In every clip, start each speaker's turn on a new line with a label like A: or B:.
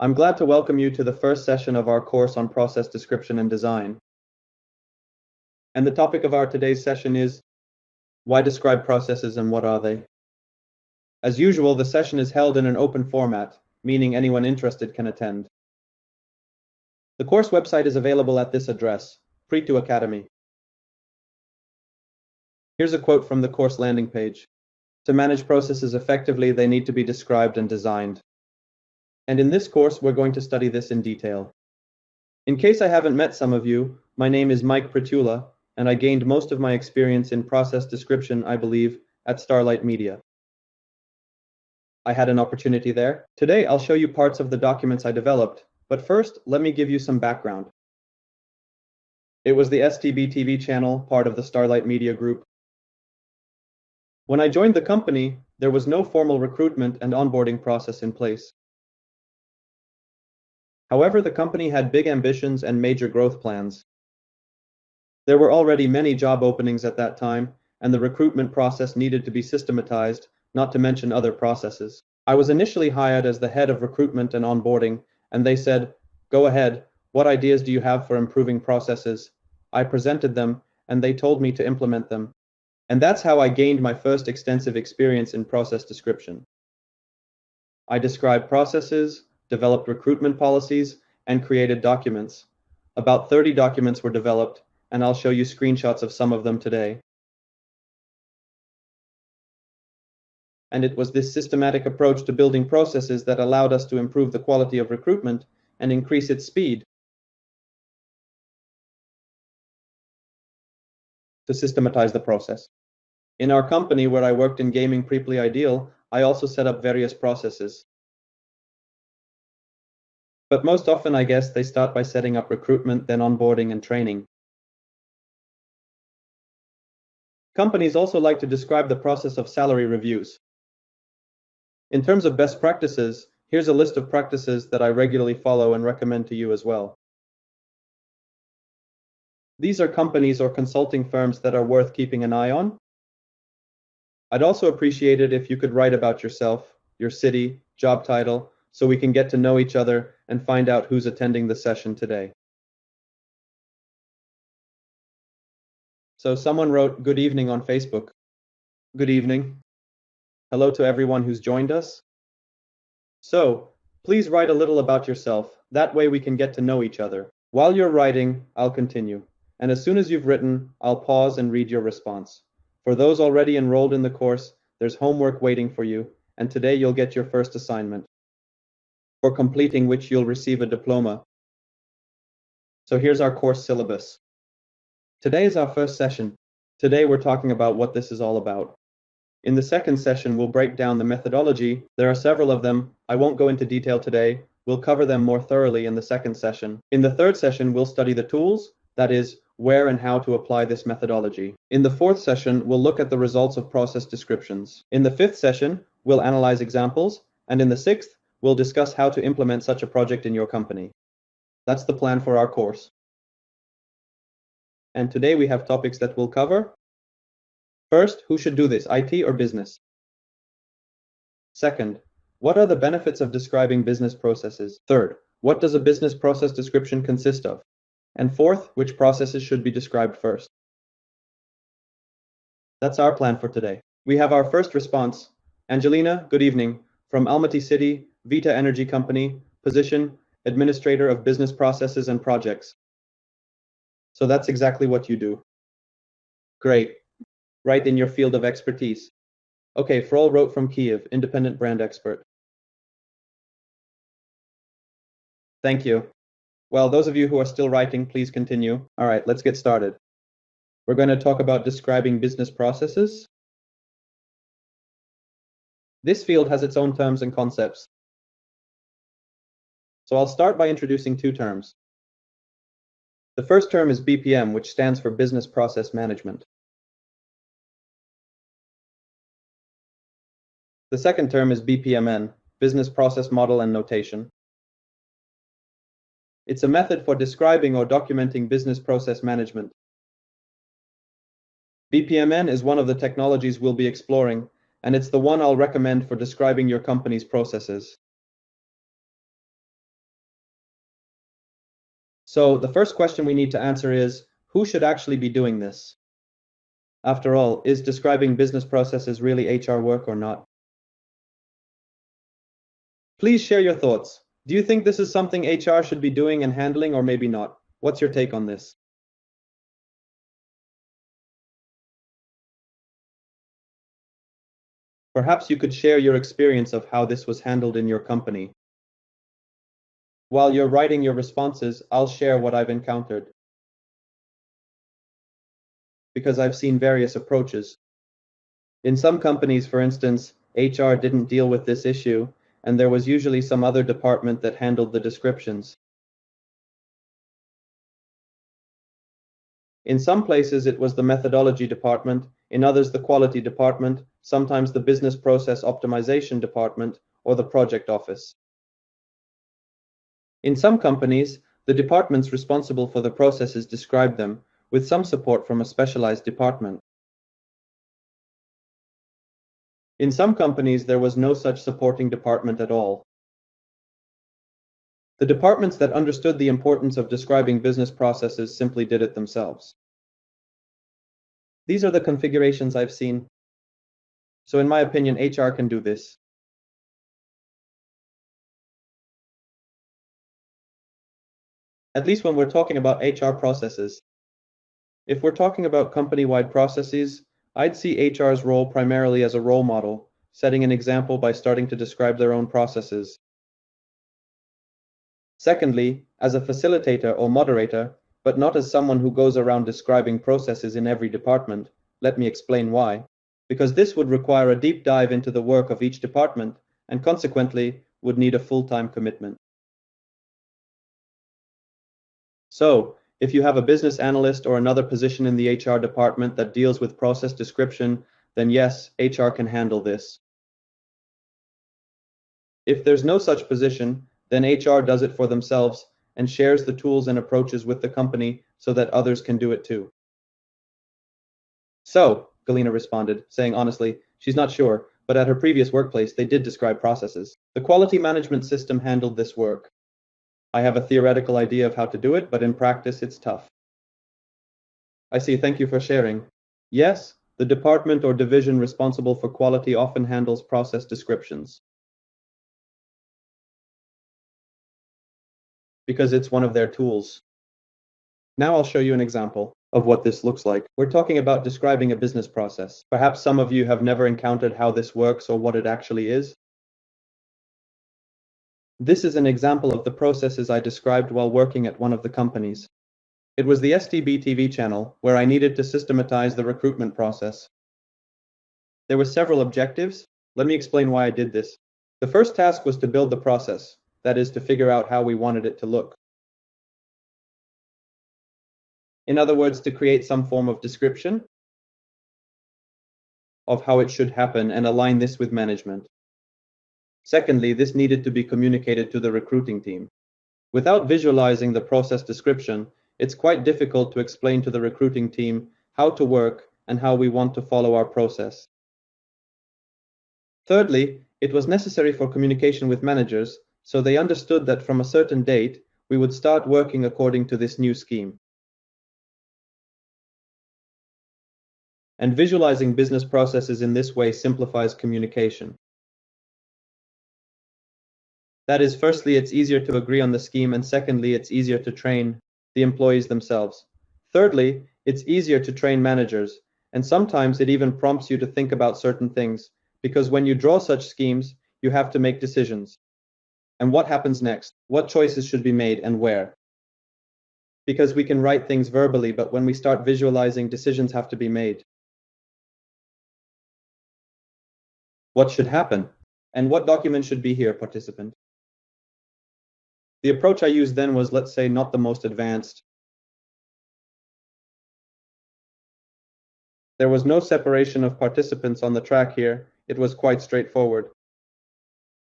A: I'm glad to welcome you to the first session of our course on process description and design. And the topic of our today's session is, why describe processes and what are they? As usual, the session is held in an open format, meaning anyone interested can attend. The course website is available at this address, Pritula Academy. Here's a quote from the course landing page. To manage processes effectively, they need to be described and designed. And in this course, we're going to study this in detail. In case I haven't met some of you, my name is Mike Pritula, and I gained most of my experience in process description, I believe, at Starlight Media. I had an opportunity there. Today, I'll show you parts of the documents I developed, but first, let me give you some background. It was the STB TV channel, part of the Starlight Media Group. When I joined the company, there was no formal recruitment and onboarding process in place. However, the company had big ambitions and major growth plans. There were already many job openings at that time, and the recruitment process needed to be systematized, not to mention other processes. I was initially hired as the head of recruitment and onboarding, and they said, "Go ahead, what ideas do you have for improving processes?" I presented them, and they told me to implement them. And that's how I gained my first extensive experience in process description. I described processes, developed recruitment policies, and created documents. About 30 documents were developed, and I'll show you screenshots of some of them today. And it was this systematic approach to building processes that allowed us to improve the quality of recruitment and increase its speed. To systematize the process. In our company where I worked in gaming Preply Ideal, I also set up various processes. But most often, I guess, they start by setting up recruitment, then onboarding and training. Companies also like to describe the process of salary reviews. In terms of best practices, here's a list of practices that I regularly follow and recommend to you as well. These are companies or consulting firms that are worth keeping an eye on. I'd also appreciate it if you could write about yourself, your city, job title, so we can get to know each other and find out who's attending the session today. So someone wrote, "Good evening" on Facebook. Good evening. Hello to everyone who's joined us. So, please write a little about yourself. That way we can get to know each other. While you're writing, I'll continue. And as soon as you've written, I'll pause and read your response. For those already enrolled in the course, there's homework waiting for you, and today you'll get your first assignment, for completing which you'll receive a diploma. So here's our course syllabus. Today is our first session. Today we're talking about what this is all about. In the second session, we'll break down the methodology. There are several of them. I won't go into detail today. We'll cover them more thoroughly in the second session. In the third session, we'll study the tools, that is, where and how to apply this methodology. In the fourth session, we'll look at the results of process descriptions. In the fifth session, we'll analyze examples, and in the sixth, we'll discuss how to implement such a project in your company. That's the plan for our course. And today we have topics that we'll cover. First, who should do this, IT or business? Second, what are the benefits of describing business processes? Third, what does a business process description consist of? And fourth, which processes should be described first? That's our plan for today. We have our first response. Angelina, good evening. From Almaty City, Vita Energy Company, position, Administrator of Business Processes and Projects. So that's exactly what you do. Great. Right in your field of expertise. Okay, Frol wrote from Kiev, independent brand expert. Thank you. Well, those of you who are still writing, please continue. All right, let's get started. We're going to talk about describing business processes. This field has its own terms and concepts. So I'll start by introducing two terms. The first term is BPM, which stands for Business Process Management. The second term is BPMN, Business Process Model and Notation. It's a method for describing or documenting business process management. BPMN is one of the technologies we'll be exploring, and it's the one I'll recommend for describing your company's processes. So the first question we need to answer is, who should actually be doing this? After all, is describing business processes really HR work or not? Please share your thoughts. Do you think this is something HR should be doing and handling, or maybe not? What's your take on this? Perhaps you could share your experience of how this was handled in your company. While you're writing your responses, I'll share what I've encountered, because I've seen various approaches. In some companies, for instance, HR didn't deal with this issue, and there was usually some other department that handled the descriptions. In some places, it was the methodology department, in others, the quality department, sometimes the business process optimization department, or the project office. In some companies, the departments responsible for the processes described them, with some support from a specialized department. In some companies, there was no such supporting department at all. The departments that understood the importance of describing business processes simply did it themselves. These are the configurations I've seen. So in my opinion, HR can do this. At least when we're talking about HR processes. If we're talking about company-wide processes, I'd see HR's role primarily as a role model, setting an example by starting to describe their own processes. Secondly, as a facilitator or moderator, but not as someone who goes around describing processes in every department. Let me explain why. Because this would require a deep dive into the work of each department, and consequently would need a full-time commitment. So, if you have a business analyst or another position in the HR department that deals with process description, then yes, HR can handle this. If there's no such position, then HR does it for themselves and shares the tools and approaches with the company so that others can do it too. So, Galina responded, saying honestly, she's not sure, but at her previous workplace they did describe processes. The quality management system handled this work. I have a theoretical idea of how to do it, but in practice it's tough. I see, thank you for sharing. Yes, the department or division responsible for quality often handles process descriptions, because it's one of their tools. Now I'll show you an example of what this looks like. We're talking about describing a business process. Perhaps some of you have never encountered how this works or what it actually is. This is an example of the processes I described while working at one of the companies. It was the STB TV channel, where I needed to systematize the recruitment process. There were several objectives. Let me explain why I did this. The first task was to build the process, that is, to figure out how we wanted it to look. In other words, to create some form of description of how it should happen and align this with management. Secondly, this needed to be communicated to the recruiting team. Without visualizing the process description, it's quite difficult to explain to the recruiting team how to work and how we want to follow our process. Thirdly, it was necessary for communication with managers, so they understood that from a certain date, we would start working according to this new scheme. And visualizing business processes in this way simplifies communication. That is, firstly, it's easier to agree on the scheme, and secondly, it's easier to train the employees themselves. Thirdly, it's easier to train managers, and sometimes it even prompts you to think about certain things, because when you draw such schemes, you have to make decisions. And what happens next? What choices should be made and where? Because we can write things verbally, but when we start visualizing, decisions have to be made. What should happen? And what document should be here, participant? The approach I used then was, let's say, not the most advanced. There was no separation of participants on the track here. It was quite straightforward.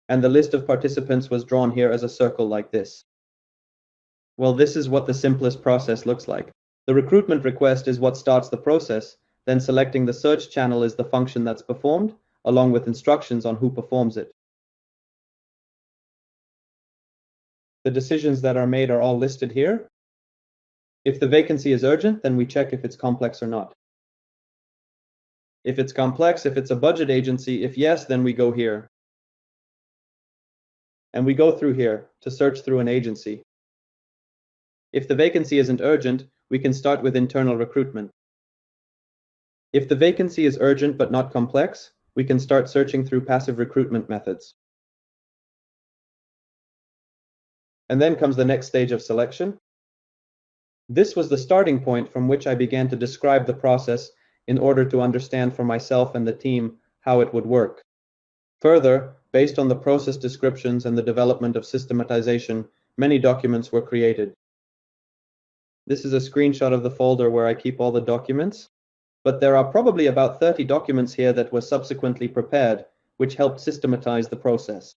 A: And the list of participants was drawn here as a circle like this. Well, this is what the simplest process looks like. The recruitment request is what starts the process, then selecting the search channel is the function that's performed, along with instructions on who performs it. The decisions that are made are all listed here. If the vacancy is urgent, then we check if it's complex or not. If it's complex, if it's a budget agency, if yes, then we go here. And we go through here to search through an agency. If the vacancy isn't urgent, we can start with internal recruitment. If the vacancy is urgent but not complex, we can start searching through passive recruitment methods. And then comes the next stage of selection. This was the starting point from which I began to describe the process in order to understand for myself and the team how it would work. Further, based on the process descriptions and the development of systematization, many documents were created. This is a screenshot of the folder where I keep all the documents, but there are probably about 30 documents here that were subsequently prepared, which helped systematize the process.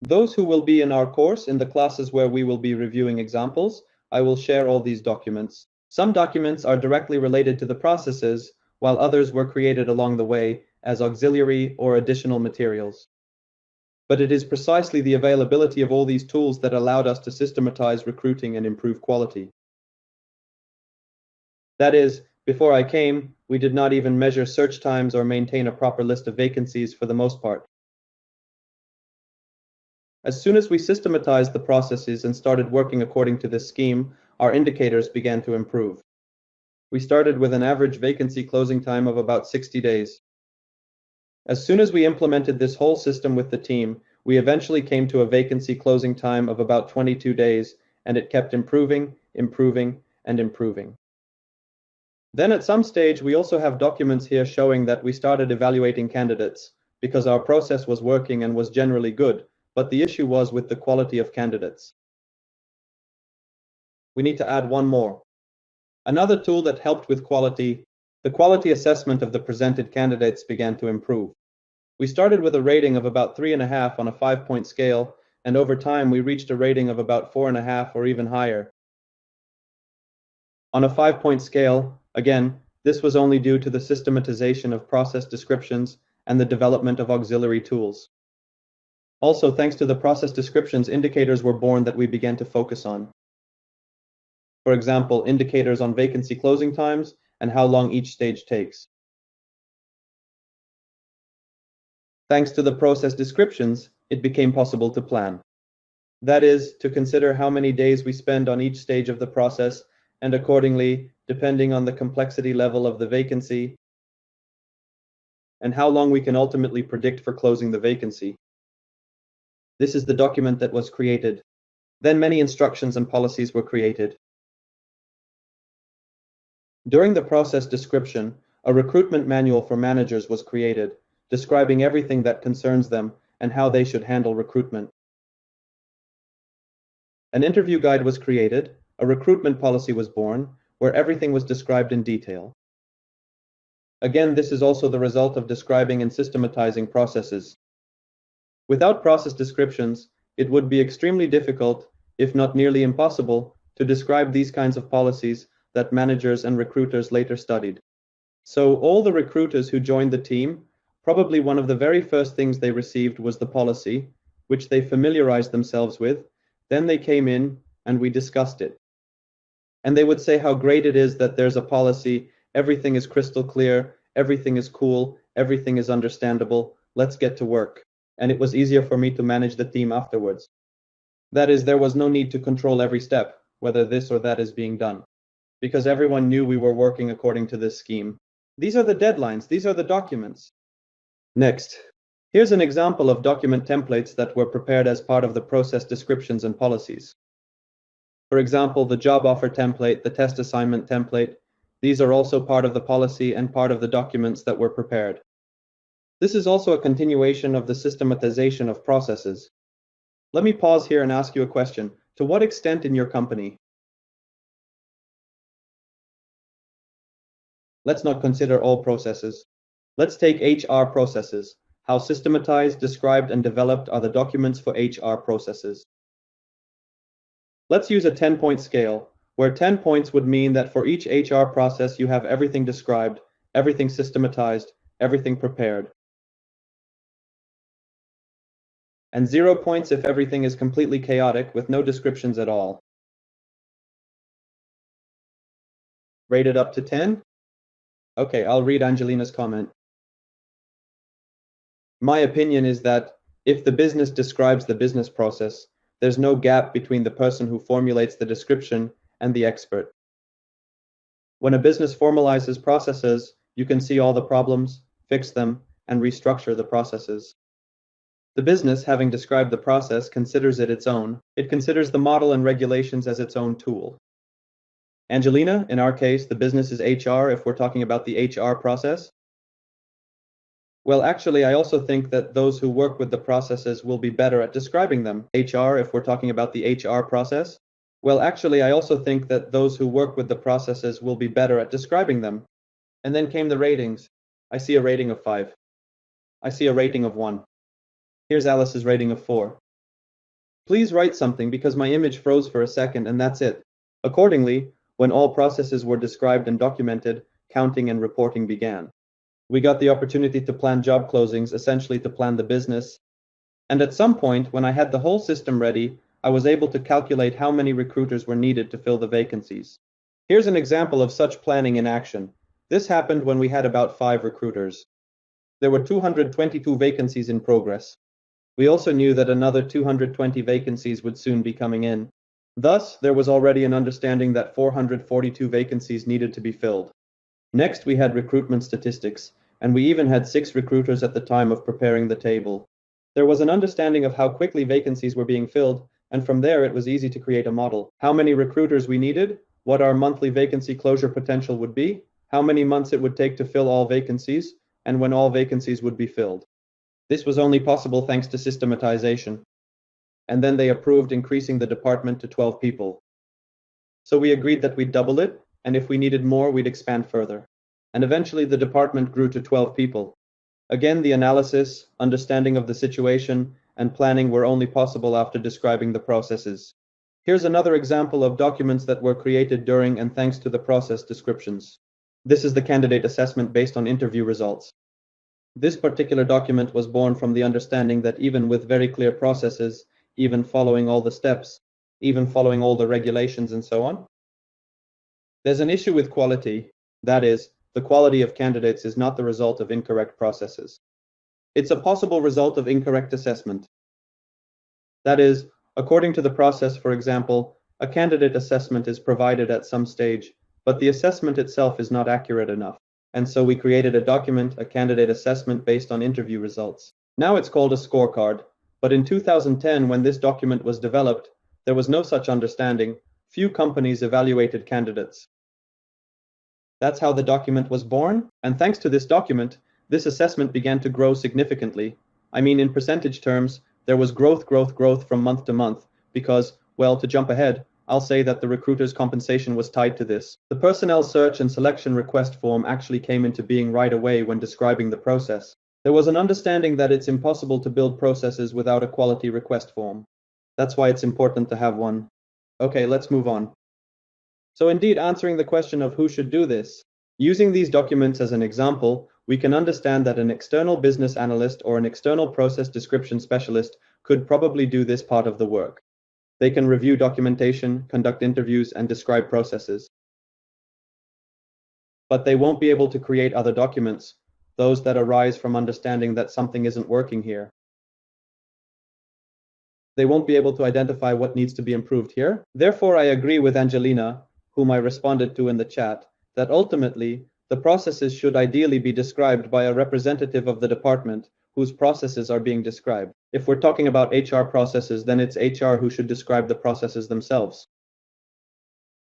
A: Those who will be in our course in the classes where we will be reviewing examples, I will share all these documents. Some documents are directly related to the processes, while others were created along the way as auxiliary or additional materials. But it is precisely the availability of all these tools that allowed us to systematize recruiting and improve quality. That is, before I came, we did not even measure search times or maintain a proper list of vacancies for the most part. As soon as we systematized the processes and started working according to this scheme, our indicators began to improve. We started with an average vacancy closing time of about 60 days. As soon as we implemented this whole system with the team, we eventually came to a vacancy closing time of about 22 days, and it kept improving, improving, and improving. Then at some stage, we also have documents here showing that we started evaluating candidates because our process was working and was generally good, but the issue was with the quality of candidates. We need to add one more. Another tool that helped with quality, the quality assessment of the presented candidates began to improve. We started with a rating of about 3.5 on a 5-point scale, and over time we reached a rating of about 4.5 or even higher. On a 5-point scale, again, this was only due to the systematization of process descriptions and the development of auxiliary tools. Also, thanks to the process descriptions, indicators were born that we began to focus on. For example, indicators on vacancy closing times and how long each stage takes. Thanks to the process descriptions, it became possible to plan. That is, to consider how many days we spend on each stage of the process, and accordingly, depending on the complexity level of the vacancy, and how long we can ultimately predict for closing the vacancy. This is the document that was created. Then many instructions and policies were created. During the process description, a recruitment manual for managers was created, describing everything that concerns them and how they should handle recruitment. An interview guide was created, a recruitment policy was born, where everything was described in detail. Again, this is also the result of describing and systematizing processes. Without process descriptions, it would be extremely difficult, if not nearly impossible, to describe these kinds of policies that managers and recruiters later studied. So all the recruiters who joined the team, probably one of the very first things they received was the policy, which they familiarized themselves with. Then they came in and we discussed it. And they would say how great it is that there's a policy, everything is crystal clear, everything is cool, everything is understandable, let's get to work. And it was easier for me to manage the team afterwards. That is, there was no need to control every step, whether this or that is being done, because everyone knew we were working according to this scheme. These are the deadlines, these are the documents. Next, here's an example of document templates that were prepared as part of the process descriptions and policies. For example, the job offer template, the test assignment template, these are also part of the policy and part of the documents that were prepared. This is also a continuation of the systematization of processes. Let me pause here and ask you a question. To what extent in your company? Let's not consider all processes. Let's take HR processes. How systematized, described, and developed are the documents for HR processes? Let's use a 10-point scale, where 10 points would mean that for each HR process you have everything described, everything systematized, everything prepared. And 0 points if everything is completely chaotic with no descriptions at all. Rated up to 10? Okay, I'll read Angelina's comment. My opinion is that if the business describes the business process, there's no gap between the person who formulates the description and the expert. When a business formalizes processes, you can see all the problems, fix them, and restructure the processes. The business, having described the process, considers it its own. It considers the model and regulations as its own tool. Angelina, in our case, the business is HR if we're talking about the HR process. Well, actually, I also think that those who work with the processes will be better at describing them. HR if we're talking about the HR process. Well, actually, I also think that those who work with the processes will be better at describing them. And then came the ratings. I see a rating of 5. I see a rating of 1. Here's Alice's rating of 4. Please write something because my image froze for a second and that's it. Accordingly, when all processes were described and documented, counting and reporting began. We got the opportunity to plan job closings, essentially to plan the business. And at some point, when I had the whole system ready, I was able to calculate how many recruiters were needed to fill the vacancies. Here's an example of such planning in action. This happened when we had about 5 recruiters. There were 222 vacancies in progress. We also knew that another 220 vacancies would soon be coming in. Thus, there was already an understanding that 442 vacancies needed to be filled. Next, we had recruitment statistics, and we even had 6 recruiters at the time of preparing the table. There was an understanding of how quickly vacancies were being filled, and from there it was easy to create a model. How many recruiters we needed, what our monthly vacancy closure potential would be, how many months it would take to fill all vacancies, and when all vacancies would be filled. This was only possible thanks to systematization. And then they approved increasing the department to 12 people. So we agreed that we'd double it, and if we needed more, we'd expand further. And eventually the department grew to 12 people. Again, the analysis, understanding of the situation, and planning were only possible after describing the processes. Here's another example of documents that were created during and thanks to the process descriptions. This is the candidate assessment based on interview results. This particular document was born from the understanding that even with very clear processes, even following all the steps, even following all the regulations and so on, there's an issue with quality. That is, the quality of candidates is not the result of incorrect processes. It's a possible result of incorrect assessment. That is, according to the process, for example, a candidate assessment is provided at some stage, but the assessment itself is not accurate enough. And so we created a document, a candidate assessment based on interview results. Now it's called a scorecard, but in 2010, when this document was developed, there was no such understanding. Few companies evaluated candidates. That's how the document was born, and thanks to this document, this assessment began to grow significantly. I mean, in percentage terms, there was growth from month to month, because, well, to jump ahead, I'll say that the recruiter's compensation was tied to this. The personnel search and selection request form actually came into being right away when describing the process. There was an understanding that it's impossible to build processes without a quality request form. That's why it's important to have one. Okay, let's move on. So indeed, answering the question of who should do this, using these documents as an example, we can understand that an external business analyst or an external process description specialist could probably do this part of the work. They can review documentation, conduct interviews, and describe processes. But they won't be able to create other documents, those that arise from understanding that something isn't working here. They won't be able to identify what needs to be improved here. Therefore, I agree with Angelina, whom I responded to in the chat, that ultimately, the processes should ideally be described by a representative of the department whose processes are being described. If we're talking about HR processes, then it's HR who should describe the processes themselves.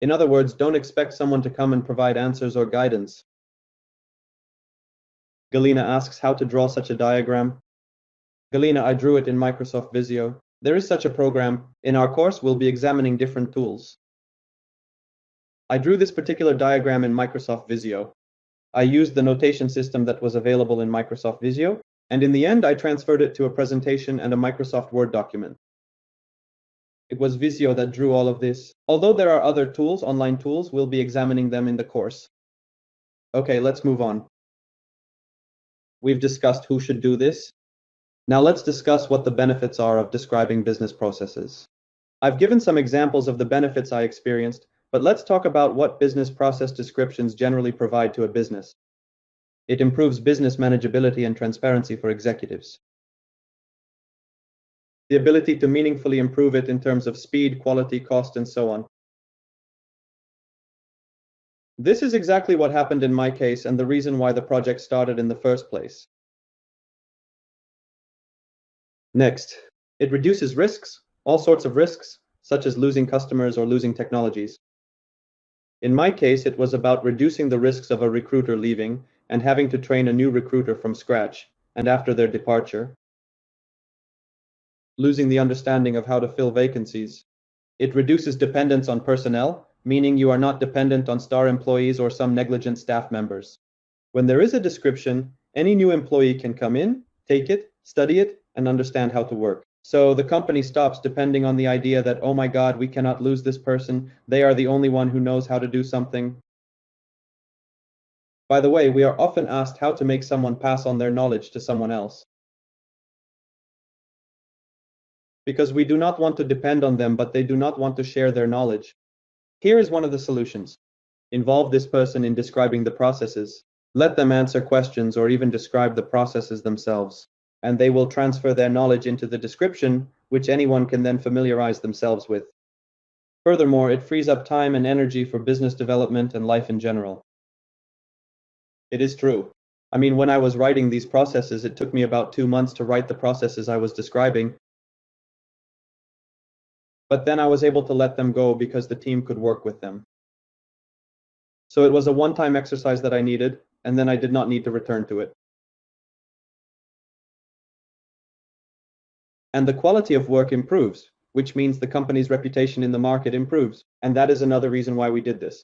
A: In other words, don't expect someone to come and provide answers or guidance. Galina asks how to draw such a diagram. Galina, I drew it in Microsoft Visio. There is such a program. In our course, we'll be examining different tools. I drew this particular diagram in Microsoft Visio. I used the notation system that was available in Microsoft Visio, and in the end, I transferred it to a presentation and a Microsoft Word document. It was Visio that drew all of this. Although there are other tools, online tools, we'll be examining them in the course. Okay, let's move on. We've discussed who should do this. Now let's discuss what the benefits are of describing business processes. I've given some examples of the benefits I experienced, But let's talk about what business process descriptions generally provide to a business. It improves business manageability and transparency for executives. The ability to meaningfully improve it in terms of speed, quality, cost, and so on. This is exactly what happened in my case and the reason why the project started in the first place. Next, it reduces risks, all sorts of risks, such as losing customers or losing technologies. In my case, it was about reducing the risks of a recruiter leaving and having to train a new recruiter from scratch, and after their departure, losing the understanding of how to fill vacancies. It reduces dependence on personnel, meaning you are not dependent on star employees or some negligent staff members. When there is a description, any new employee can come in, take it, study it, and understand how to work. So the company stops depending on the idea that, oh my God, we cannot lose this person. They are the only one who knows how to do something. By the way, we are often asked how to make someone pass on their knowledge to someone else. Because we do not want to depend on them, but they do not want to share their knowledge. Here is one of the solutions. Involve this person in describing the processes. Let them answer questions or even describe the processes themselves, and they will transfer their knowledge into the description, which anyone can then familiarize themselves with. Furthermore, it frees up time and energy for business development and life in general. It is true. I mean, when I was writing these processes, it took me about 2 months to write the processes I was describing, but then I was able to let them go because the team could work with them. So it was a one-time exercise that I needed, and then I did not need to return to it. And the quality of work improves, which means the company's reputation in the market improves. And that is another reason why we did this.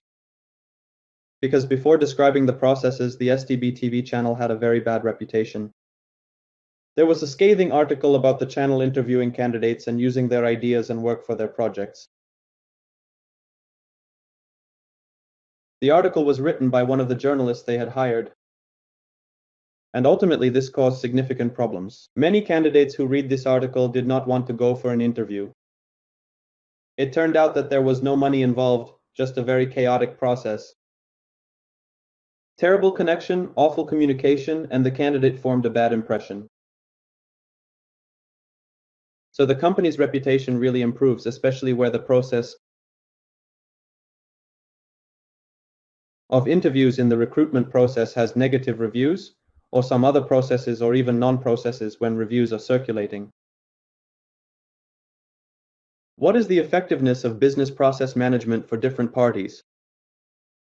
A: Because before describing the processes, the STB TV channel had a very bad reputation. There was a scathing article about the channel interviewing candidates and using their ideas and work for their projects. The article was written by one of the journalists they had hired. And ultimately, this caused significant problems. Many candidates who read this article did not want to go for an interview. It turned out that there was no money involved, just a very chaotic process. Terrible connection, awful communication, and the candidate formed a bad impression. So the company's reputation really improves, especially where the process of interviews in the recruitment process has negative reviews, or some other processes or even non-processes when reviews are circulating. What is the effectiveness of business process management for different parties?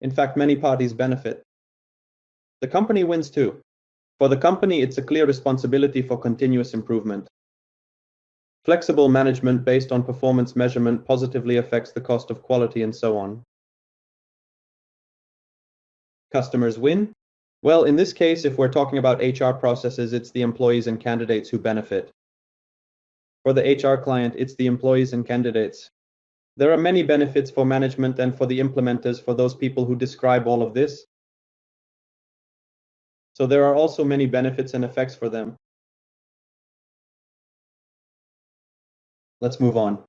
A: In fact, many parties benefit. The company wins too. For the company, it's a clear responsibility for continuous improvement. Flexible management based on performance measurement positively affects the cost of quality and so on. Customers win. Well, in this case, if we're talking about HR processes, it's the employees and candidates who benefit. For the HR client, it's the employees and candidates. There are many benefits for management and for the implementers, for those people who describe all of this. So there are also many benefits and effects for them. Let's move on.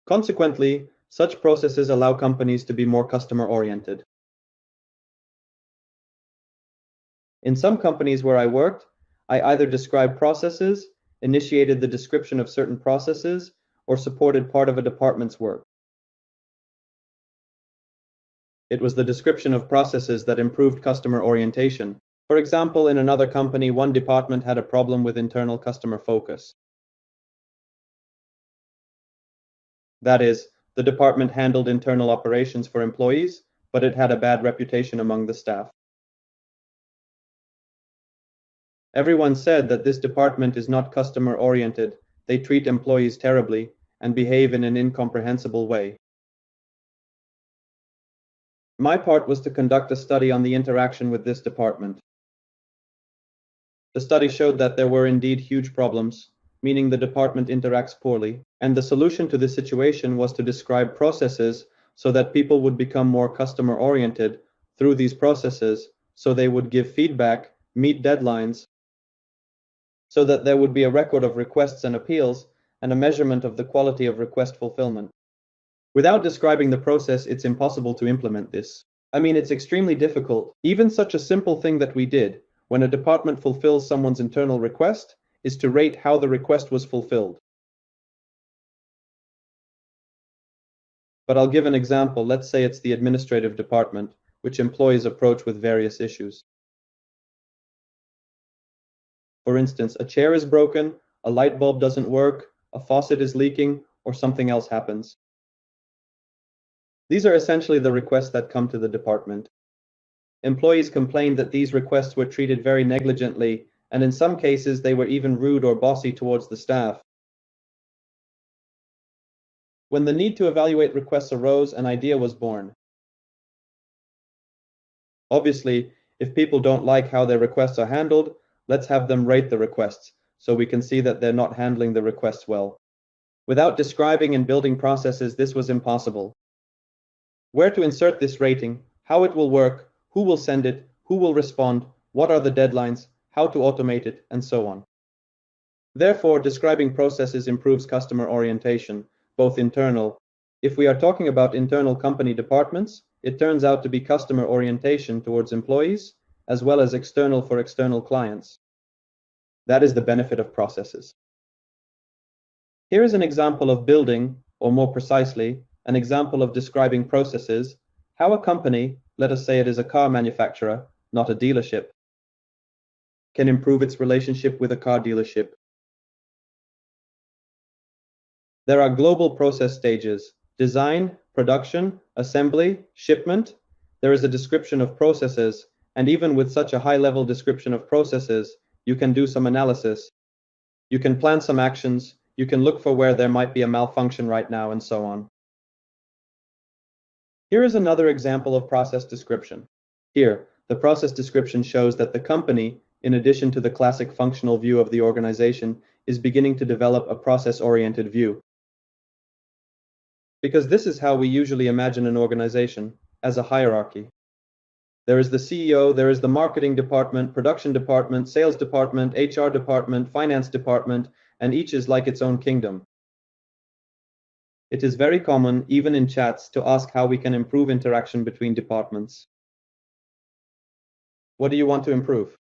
A: Consequently, such processes allow companies to be more customer-oriented. In some companies where I worked, I either described processes, initiated the description of certain processes, or supported part of a department's work. It was the description of processes that improved customer orientation. For example, in another company, one department had a problem with internal customer focus. That is, the department handled internal operations for employees, but it had a bad reputation among the staff. Everyone said that this department is not customer-oriented, they treat employees terribly, and behave in an incomprehensible way. My part was to conduct a study on the interaction with this department. The study showed that there were indeed huge problems, meaning the department interacts poorly, and the solution to this situation was to describe processes so that people would become more customer-oriented through these processes, so they would give feedback, meet deadlines, so that there would be a record of requests and appeals, and a measurement of the quality of request fulfillment. Without describing the process, it's impossible to implement this. I mean, it's extremely difficult. Even such a simple thing that we did, when a department fulfills someone's internal request, is to rate how the request was fulfilled. But I'll give an example. Let's say it's the administrative department, which employees approach with various issues. For instance, a chair is broken, a light bulb doesn't work, a faucet is leaking, or something else happens. These are essentially the requests that come to the department. Employees complained that these requests were treated very negligently, and in some cases they were even rude or bossy towards the staff. When the need to evaluate requests arose, an idea was born. Obviously, if people don't like how their requests are handled, let's have them rate the requests, so we can see that they're not handling the requests well. Without describing and building processes, this was impossible. Where to insert this rating, how it will work, who will send it, who will respond, what are the deadlines, how to automate it, and so on. Therefore, describing processes improves customer orientation, both internal. If we are talking about internal company departments, it turns out to be customer orientation towards employees, as well as external for external clients. That is the benefit of processes. Here is an example of building, or more precisely, an example of describing processes, how a company, let us say it is a car manufacturer, not a dealership, can improve its relationship with a car dealership. There are global process stages: design, production, assembly, shipment. There is a description of processes, and even with such a high-level description of processes, you can do some analysis. You can plan some actions, you can look for where there might be a malfunction right now, and so on. Here is another example of process description. Here, the process description shows that the company, in addition to the classic functional view of the organization, is beginning to develop a process-oriented view. Because this is how we usually imagine an organization, as a hierarchy. There is the CEO, there is the marketing department, production department, sales department, HR department, finance department, and each is like its own kingdom. It is very common, even in chats, to ask how we can improve interaction between departments. What do you want to improve?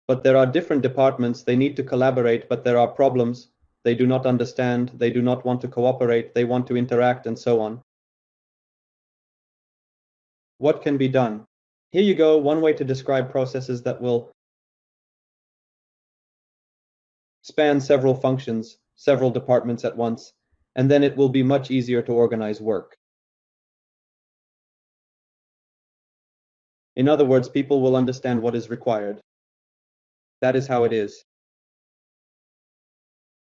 A: But there are different departments, they need to collaborate, but there are problems. They do not understand, they do not want to cooperate, they want to interact, and so on. What can be done? Here you go, one way to describe processes that will span several functions, several departments at once, and then it will be much easier to organize work. In other words, people will understand what is required. That is how it is.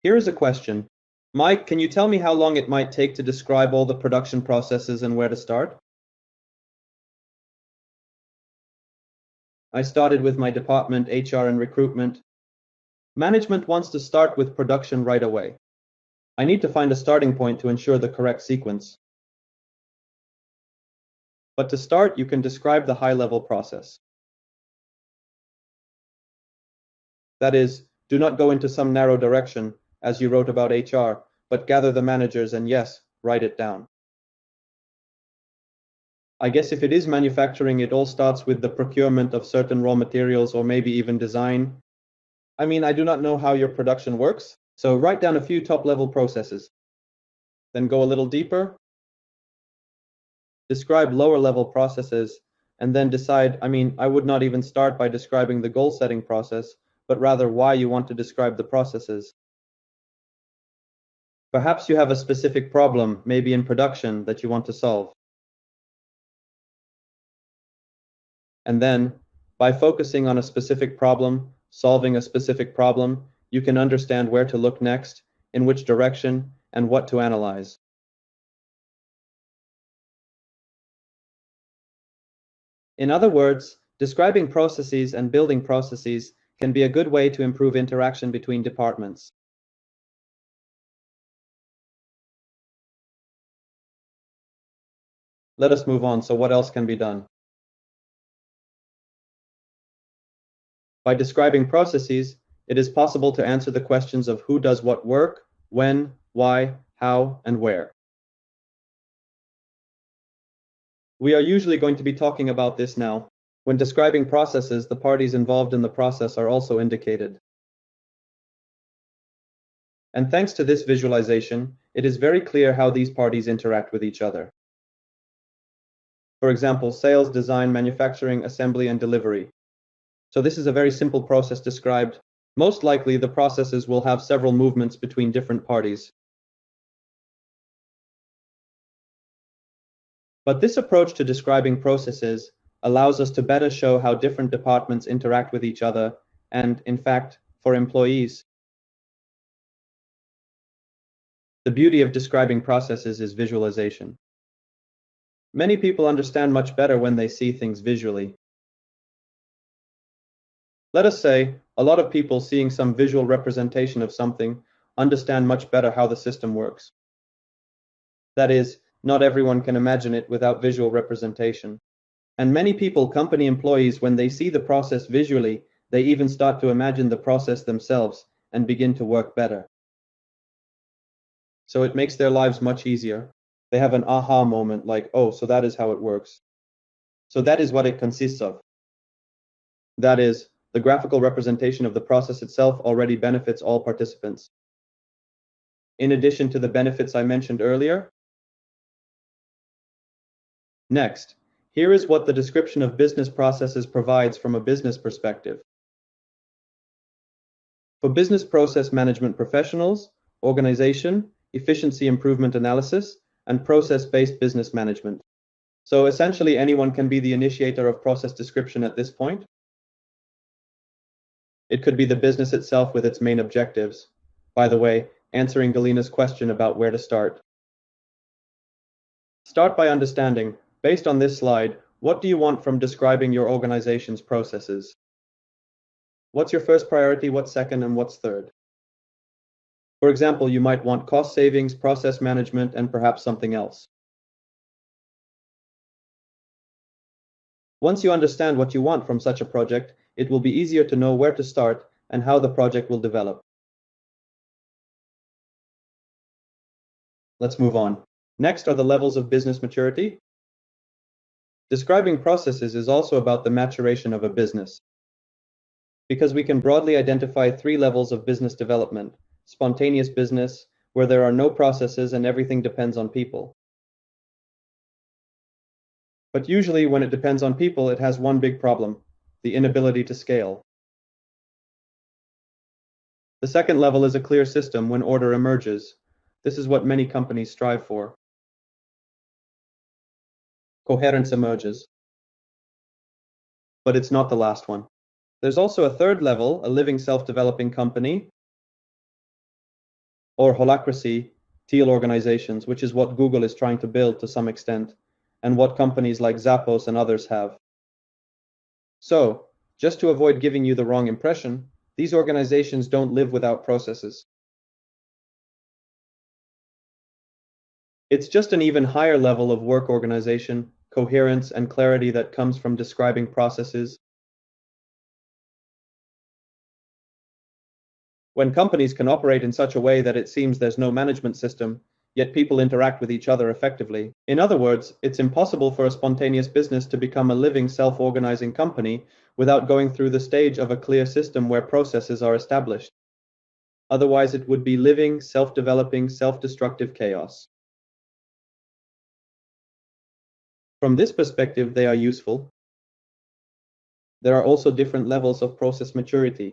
A: Here is a question. Mike, can you tell me how long it might take to describe all the production processes and where to start? I started with my department, HR and recruitment. Management wants to start with production right away. I need to find a starting point to ensure the correct sequence. But to start, you can describe the high-level process. That is, do not go into some narrow direction, as you wrote about HR, but gather the managers and yes, write it down. I guess if it is manufacturing, it all starts with the procurement of certain raw materials or maybe even design. I mean, I do not know how your production works, so write down a few top-level processes. Then go a little deeper, describe lower-level processes, and then decide, I would not even start by describing the goal-setting process, but rather why you want to describe the processes. Perhaps you have a specific problem, maybe in production, that you want to solve. And then, by focusing on a specific problem, solving a specific problem, you can understand where to look next, in which direction, and what to analyze. In other words, describing processes and building processes can be a good way to improve interaction between departments. Let us move on. So what else can be done? By describing processes, it is possible to answer the questions of who does what work, when, why, how, and where. We are usually going to be talking about this now. When describing processes, the parties involved in the process are also indicated. And thanks to this visualization, it is very clear how these parties interact with each other. For example, sales, design, manufacturing, assembly, and delivery. So this is a very simple process described. Most likely, the processes will have several movements between different parties. But this approach to describing processes allows us to better show how different departments interact with each other and, in fact, for employees. The beauty of describing processes is visualization. Many people understand much better when they see things visually. Let us say, a lot of people seeing some visual representation of something understand much better how the system works. That is, not everyone can imagine it without visual representation. And many people, company employees, when they see the process visually, they even start to imagine the process themselves and begin to work better. So it makes their lives much easier. They have an aha moment like, oh, so that is how it works. So that is what it consists of. That is, the graphical representation of the process itself already benefits all participants. In addition to the benefits I mentioned earlier. Next, here is what the description of business processes provides from a business perspective. For business process management professionals, organization, efficiency improvement analysis, and process-based business management. So essentially, anyone can be the initiator of process description at this point. It could be the business itself with its main objectives. By the way, answering Galina's question about where to start. Start by understanding, based on this slide, what do you want from describing your organization's processes? What's your first priority, what's second, and what's third? For example, you might want cost savings, process management, and perhaps something else. Once you understand what you want from such a project, it will be easier to know where to start and how the project will develop. Let's move on. Next are the levels of business maturity. Describing processes is also about the maturation of a business, because we can broadly identify 3 levels of business development: spontaneous business, where there are no processes and everything depends on people. But usually when it depends on people, it has one big problem: the inability to scale. The second level is a clear system when order emerges. This is what many companies strive for. Coherence emerges. But it's not the last one. There's also a third level, a living self-developing company, or holacracy, teal organizations, which is what Google is trying to build to some extent, and what companies like Zappos and others have. So, just to avoid giving you the wrong impression, these organizations don't live without processes. It's just an even higher level of work organization, coherence, and clarity that comes from describing processes. When companies can operate in such a way that it seems there's no management system, yet people interact with each other effectively. In other words, it's impossible for a spontaneous business to become a living, self-organizing company without going through the stage of a clear system where processes are established. Otherwise, it would be living, self-developing, self-destructive chaos. From this perspective, they are useful. There are also different levels of process maturity.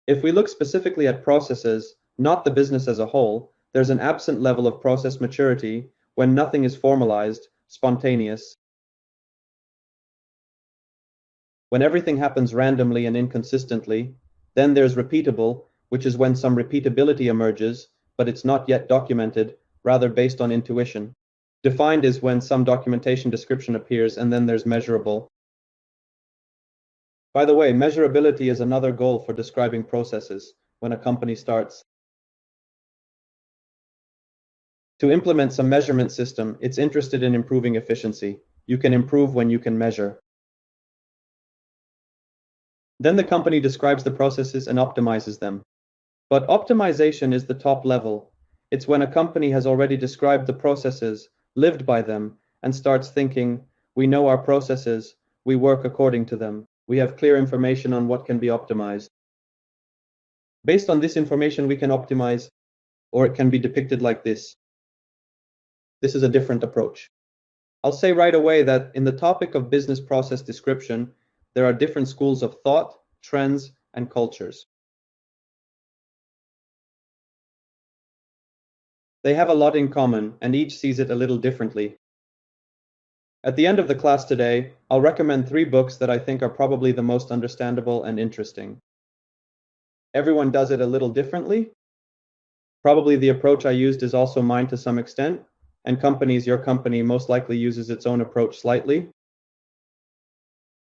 A: If we look specifically at processes, not the business as a whole, there's an absent level of process maturity when nothing is formalized, spontaneous. When everything happens randomly and inconsistently, then there's repeatable, which is when some repeatability emerges, but it's not yet documented, rather based on intuition. Defined is when some documentation description appears, and then there's measurable. By the way, measurability is another goal for describing processes when a company starts. To implement some measurement system, it's interested in improving efficiency. You can improve when you can measure. Then the company describes the processes and optimizes them. But optimization is the top level. It's when a company has already described the processes, lived by them, and starts thinking, We know our processes. We work according to them. We have clear information on what can be optimized. Based on this information, we can optimize, or it can be depicted like this. This is a different approach. I'll say right away that in the topic of business process description, there are different schools of thought, trends, and cultures. They have a lot in common, and each sees it a little differently. At the end of the class today, I'll recommend 3 books that I think are probably the most understandable and interesting. Everyone does it a little differently. Probably the approach I used is also mine to some extent, and your company most likely uses its own approach slightly.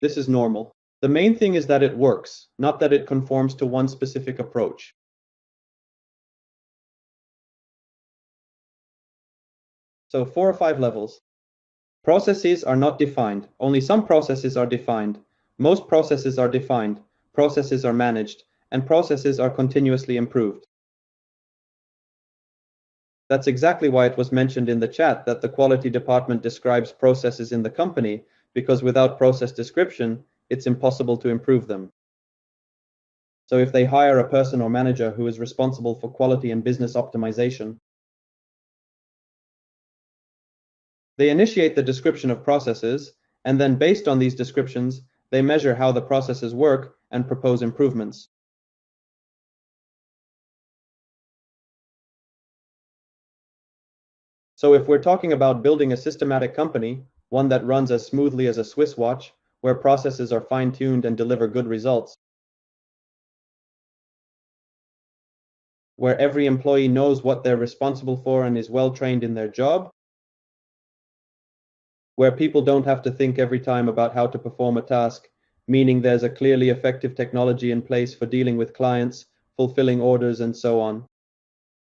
A: This is normal. The main thing is that it works, not that it conforms to one specific approach. So 4 or 5 levels. Processes are not defined. Only some processes are defined. Most processes are defined. Processes are managed, and processes are continuously improved. That's exactly why it was mentioned in the chat that the quality department describes processes in the company, because without process description, it's impossible to improve them. So if they hire a person or manager who is responsible for quality and business optimization, they initiate the description of processes, and then based on these descriptions, they measure how the processes work and propose improvements. So if we're talking about building a systematic company, one that runs as smoothly as a Swiss watch, where processes are fine-tuned and deliver good results, where every employee knows what they're responsible for and is well trained in their job, where people don't have to think every time about how to perform a task, meaning there's a clearly effective technology in place for dealing with clients, fulfilling orders, and so on.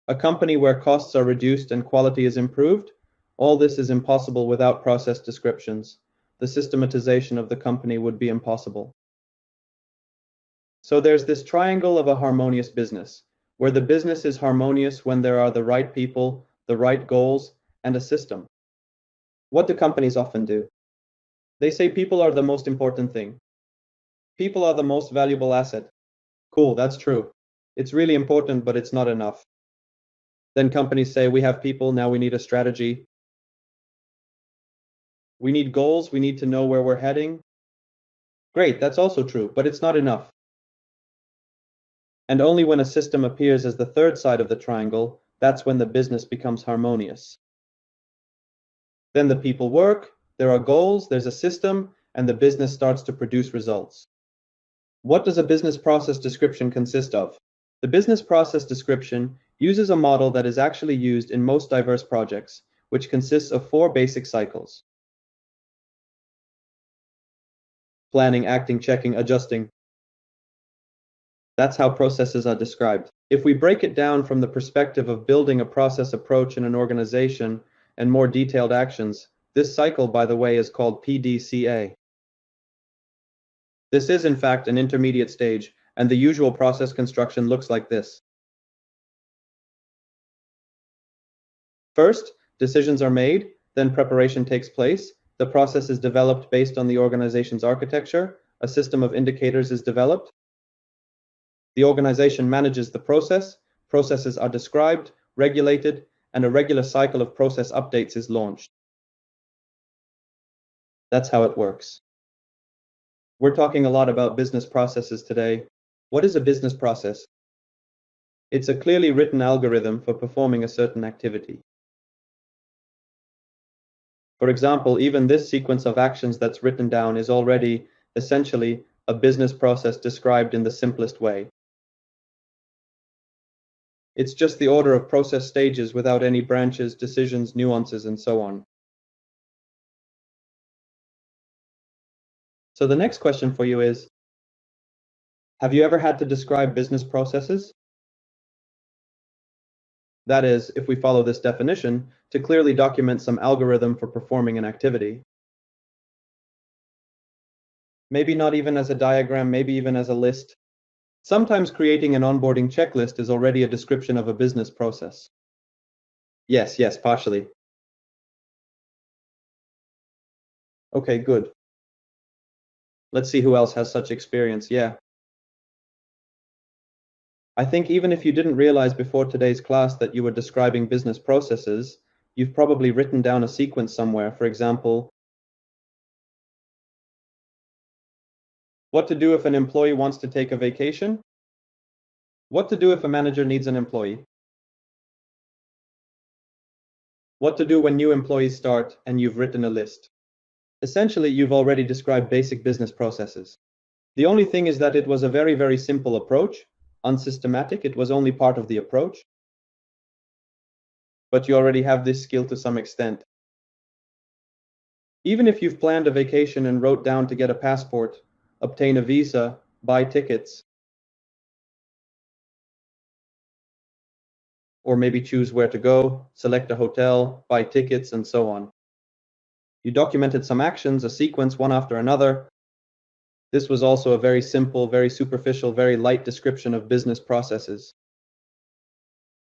A: A company where costs are reduced and quality is improved, all this is impossible without process descriptions. The systematization of the company would be impossible. So there's this triangle of a harmonious business, where the business is harmonious when there are the right people, the right goals, and a system. What do companies often do? They say people are the most important thing. People are the most valuable asset. Cool, that's true. It's really important, but it's not enough. Then companies say we have people, now we need a strategy. We need goals, we need to know where we're heading. Great, that's also true, but it's not enough. And only when a system appears as the third side of the triangle, that's when the business becomes harmonious. Then the people work, there are goals, there's a system, and the business starts to produce results. What does a business process description consist of? The business process description uses a model that is actually used in most diverse projects, which consists of 4 basic cycles: planning, acting, checking, adjusting. That's how processes are described. If we break it down from the perspective of building a process approach in an organization and more detailed actions, this cycle, by the way, is called PDCA. This is, in fact, an intermediate stage, and the usual process construction looks like this. First, decisions are made, then preparation takes place. The process is developed based on the organization's architecture. A system of indicators is developed. The organization manages the process. Processes are described, regulated, and a regular cycle of process updates is launched. That's how it works. We're talking a lot about business processes today. What is a business process? It's a clearly written algorithm for performing a certain activity. For example, even this sequence of actions that's written down is already, essentially, a business process described in the simplest way. It's just the order of process stages without any branches, decisions, nuances, and so on. So the next question for you is, have you ever had to describe business processes? That is, if we follow this definition, to clearly document some algorithm for performing an activity. Maybe not even as a diagram, maybe even as a list. Sometimes creating an onboarding checklist is already a description of a business process. Yes, partially. Okay, good. Let's see who else has such experience. Yeah. I think even if you didn't realize before today's class that you were describing business processes, you've probably written down a sequence somewhere. For example, what to do if an employee wants to take a vacation? What to do if a manager needs an employee? What to do when new employees start and you've written a list. Essentially, you've already described basic business processes. The only thing is that it was a very, very simple approach, unsystematic. It was only part of the approach, but you already have this skill to some extent. Even if you've planned a vacation and wrote down to get a passport, obtain a visa, buy tickets, or maybe choose where to go, select a hotel, buy tickets, and so on. You documented some actions, a sequence, one after another. This was also a very simple, very superficial, very light description of business processes.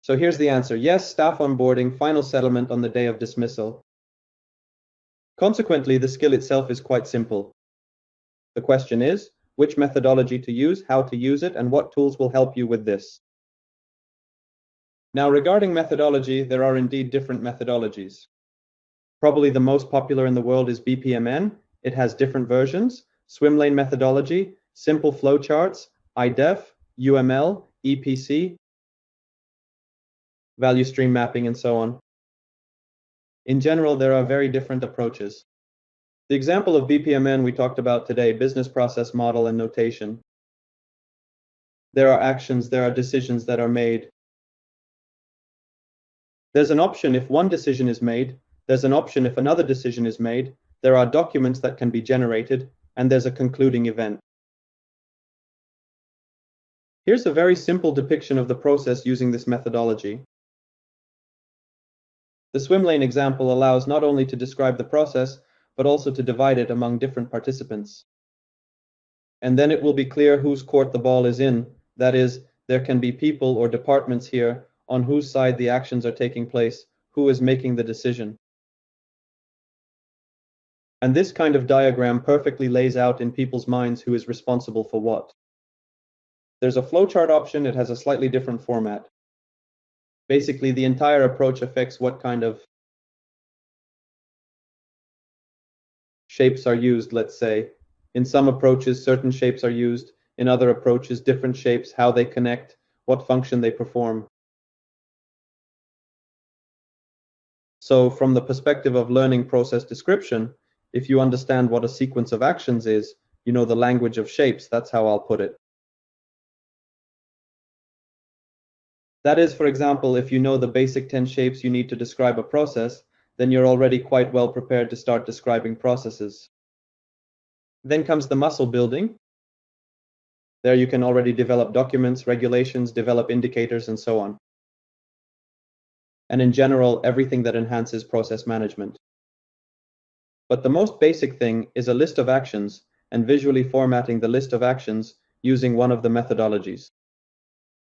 A: So here's the answer. Yes, staff onboarding, final settlement on the day of dismissal. Consequently, the skill itself is quite simple. The question is, which methodology to use, how to use it, and what tools will help you with this. Now, regarding methodology, there are indeed different methodologies. Probably the most popular in the world is BPMN. It has different versions: swim lane methodology, simple flowcharts, IDEF, UML, EPC, value stream mapping, and so on. In general, there are very different approaches. The example of BPMN we talked about today, business process model and notation. There are actions, there are decisions that are made. There's an option if one decision is made, there's an option if another decision is made, there are documents that can be generated, and there's a concluding event. Here's a very simple depiction of the process using this methodology. The swim lane example allows not only to describe the process, but also to divide it among different participants. And then it will be clear whose court the ball is in. That is, there can be people or departments here on whose side the actions are taking place, who is making the decision. And this kind of diagram perfectly lays out in people's minds who is responsible for what. There's a flowchart option, it has a slightly different format. Basically, the entire approach affects what kind of shapes are used, let's say. In some approaches, certain shapes are used. In other approaches, different shapes, how they connect, what function they perform. So from the perspective of learning process description, if you understand what a sequence of actions is, you know the language of shapes, that's how I'll put it. That is, for example, if you know the basic 10 shapes you need to describe a process, then you're already quite well prepared to start describing processes. Then comes the muscle building. There you can already develop documents, regulations, develop indicators, and so on. And in general, everything that enhances process management. But the most basic thing is a list of actions and visually formatting the list of actions using one of the methodologies.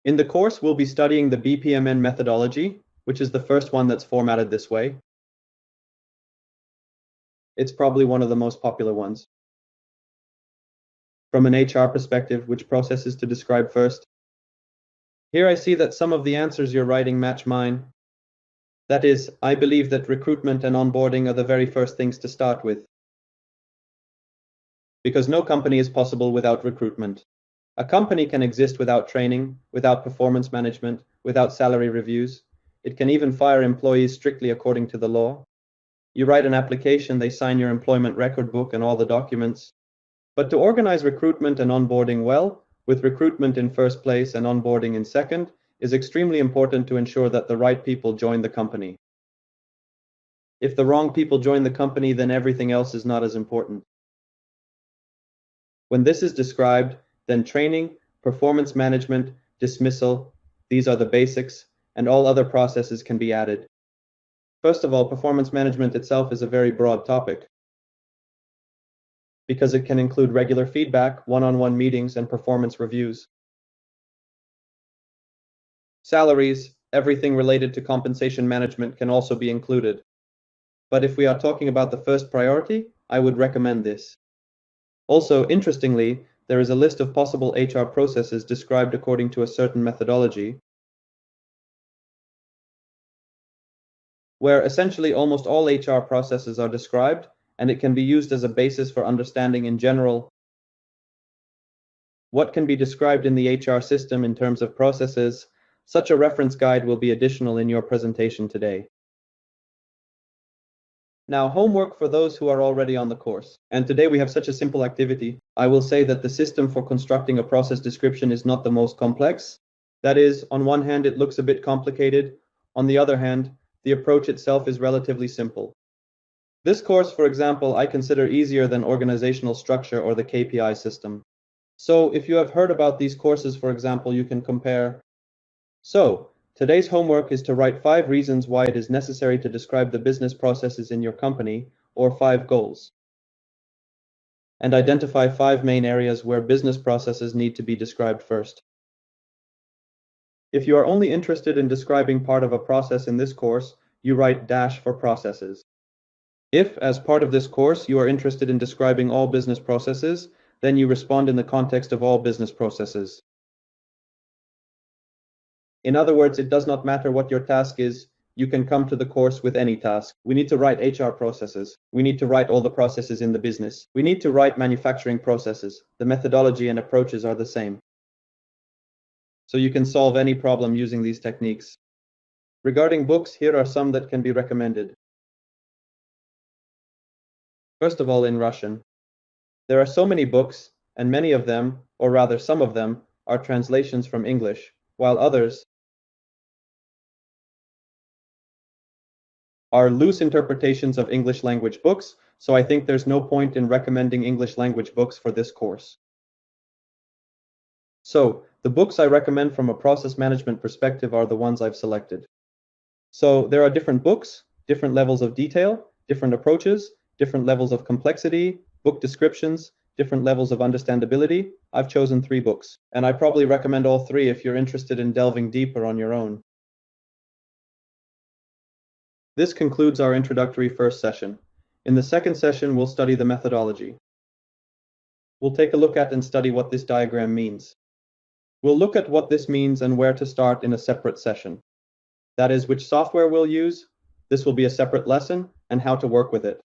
A: In the course, we'll be studying the BPMN methodology, which is the first one that's formatted this way. It's probably one of the most popular ones. From an HR perspective, which processes to describe first? Here I see that some of the answers you're writing match mine. That is, I believe that recruitment and onboarding are the very first things to start with. Because no company is possible without recruitment. A company can exist without training, without performance management, without salary reviews. It can even fire employees strictly according to the law. You write an application, they sign your employment record book and all the documents. But to organize recruitment and onboarding well, with recruitment in first place and onboarding in second, is extremely important to ensure that the right people join the company. If the wrong people join the company, then everything else is not as important. When this is described, then training, performance management, dismissal, these are the basics, and all other processes can be added. First of all, performance management itself is a very broad topic, because it can include regular feedback, one-on-one meetings, and performance reviews. Salaries, everything related to compensation management can also be included. But if we are talking about the first priority, I would recommend this. Also, interestingly, there is a list of possible HR processes described according to a certain methodology, where essentially almost all HR processes are described, and it can be used as a basis for understanding in general what can be described in the HR system in terms of processes. Such a reference guide will be additional in your presentation today. Now, homework for those who are already on the course. And today we have such a simple activity. I will say that the system for constructing a process description is not the most complex. That is, on one hand, it looks a bit complicated. On the other hand, the approach itself is relatively simple. This course, for example, I consider easier than organizational structure or the KPI system. So if you have heard about these courses, for example, you can compare. So today's homework is to write 5 reasons why it is necessary to describe the business processes in your company, or 5 goals, and identify 5 main areas where business processes need to be described first. If you are only interested in describing part of a process in this course, you write dash for processes. If, as part of this course, you are interested in describing all business processes, then you respond in the context of all business processes. In other words, it does not matter what your task is, you can come to the course with any task. We need to write HR processes. We need to write all the processes in the business. We need to write manufacturing processes. The methodology and approaches are the same. So you can solve any problem using these techniques. Regarding books, here are some that can be recommended. First of all, in Russian. There are so many books, and many of them, or rather some of them, are translations from English, while others are loose interpretations of English language books, so I think there's no point in recommending English language books for this course. So, the books I recommend from a process management perspective are the ones I've selected. So, there are different books, different levels of detail, different approaches, different levels of complexity, book descriptions, different levels of understandability. I've chosen 3 books, and I probably recommend all 3 if you're interested in delving deeper on your own. This concludes our introductory first session. In the second session, we'll study the methodology. We'll take a look at and study what this diagram means. We'll look at what this means and where to start in a separate session. That is, which software we'll use, this will be a separate lesson, and how to work with it.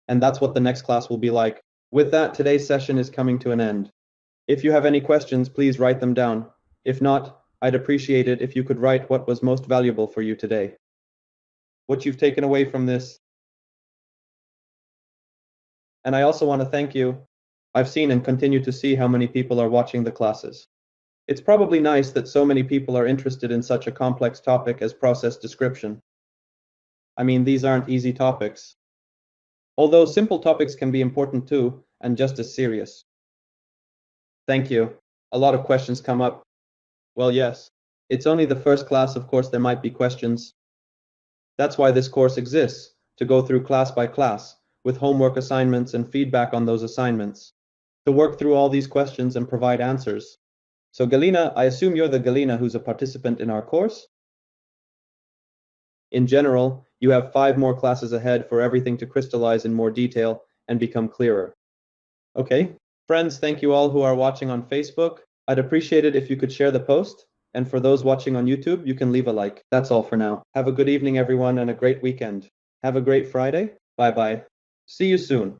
A: And that's what the next class will be like. With that, today's session is coming to an end. If you have any questions, please write them down. If not, I'd appreciate it if you could write what was most valuable for you today. What you've taken away from this. And I also want to thank you. I've seen and continue to see how many people are watching the classes. It's probably nice that so many people are interested in such a complex topic as process description. I mean, these aren't easy topics. Although simple topics can be important too, and just as serious. Thank you. A lot of questions come up. Well, yes. It's only the first class, of course there might be questions. That's why this course exists, to go through class by class, with homework assignments and feedback on those assignments, to work through all these questions and provide answers. So Galina, I assume you're the Galina who's a participant in our course? In general, you have 5 more classes ahead for everything to crystallize in more detail and become clearer. Okay, friends, thank you all who are watching on Facebook. I'd appreciate it if you could share the post, and for those watching on YouTube, you can leave a like. That's all for now. Have a good evening, everyone, and a great weekend. Have a great Friday. Bye-bye. See you soon.